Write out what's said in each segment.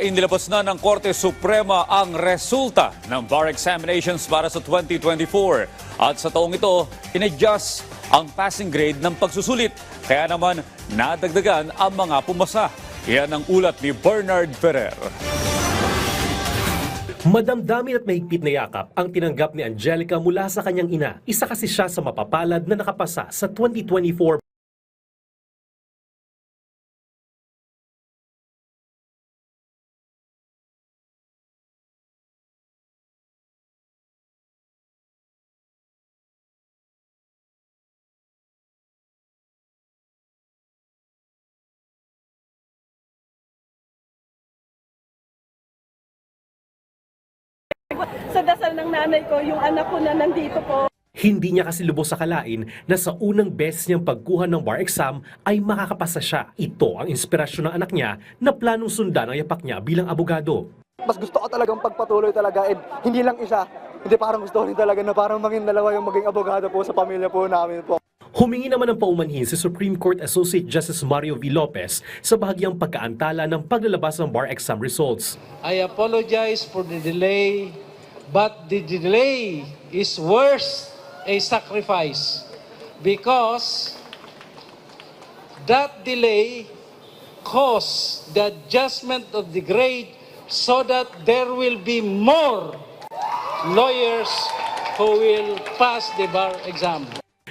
inilabas na ng Korte Suprema ang resulta ng bar examinations para sa 2024. At sa taong ito, in-adjust ang passing grade ng pagsusulit. Kaya naman, nadagdagan ang mga pumasa. Yan ang ulat ni Bernard Ferrer. Madamdamin at mahigpit na yakap ang tinanggap ni Angelica mula sa kanyang ina. Isa kasi siya sa mapapalad na nakapasa sa 2024. Sa dasal ng nanay ko, yung anak ko na nandito po. Hindi niya kasi lubos akalain na sa unang beses niyang pagkuha ng bar exam ay makakapasa siya. Ito ang inspirasyon ng anak niya na planong sundan ang yapak niya bilang abogado. Mas gusto ko talagang pagpatuloy talaga, and hindi lang isa, hindi parang gusto ko rin talaga na parang maging dalawa yung maging abogado po sa pamilya po namin po. Humingi naman ng paumanhin si Supreme Court Associate Justice Mario V. Lopez sa bahagyang pagkaantala ng paglalabas ng bar exam results. I apologize for the delay, but the delay is worth a sacrifice because that delay caused the adjustment of the grade so that there will be more lawyers who will pass the bar exam.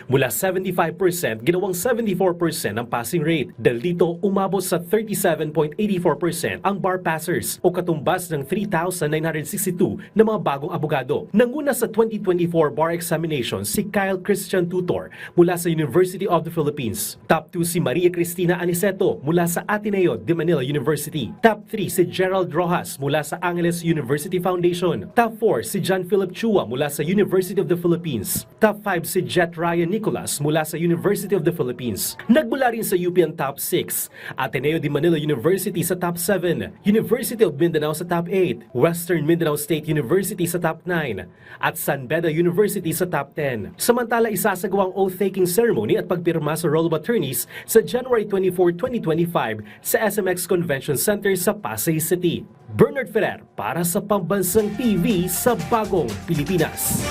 Mula 75%, ginawang 74% ang passing rate. Dahil dito, umabot sa 37.84% ang bar passers o katumbas ng 3,962 na mga bagong abogado. Nanguna sa 2024 bar examination si Kyle Christian Tutor mula sa University of the Philippines. Top 2 si Maria Cristina Aniceto mula sa Ateneo de Manila University. Top 3 si Gerald Rojas mula sa Angeles University Foundation. Top 4 si John Philip Chua mula sa University of the Philippines. Top 5 si Jet Ryan Nicolas mula sa University of the Philippines. Nagmula rin sa UP ang top 6, Ateneo de Manila University sa top 7, University of Mindanao sa top 8, Western Mindanao State University sa top 9, at San Beda University sa top 10. Samantala, isasagawa ang oath-taking ceremony at pagpirma sa Roll of Attorneys sa January 24, 2025 sa SMX Convention Center sa Pasay City. Bernard Ferrer para sa Pambansang TV sa Bagong Pilipinas.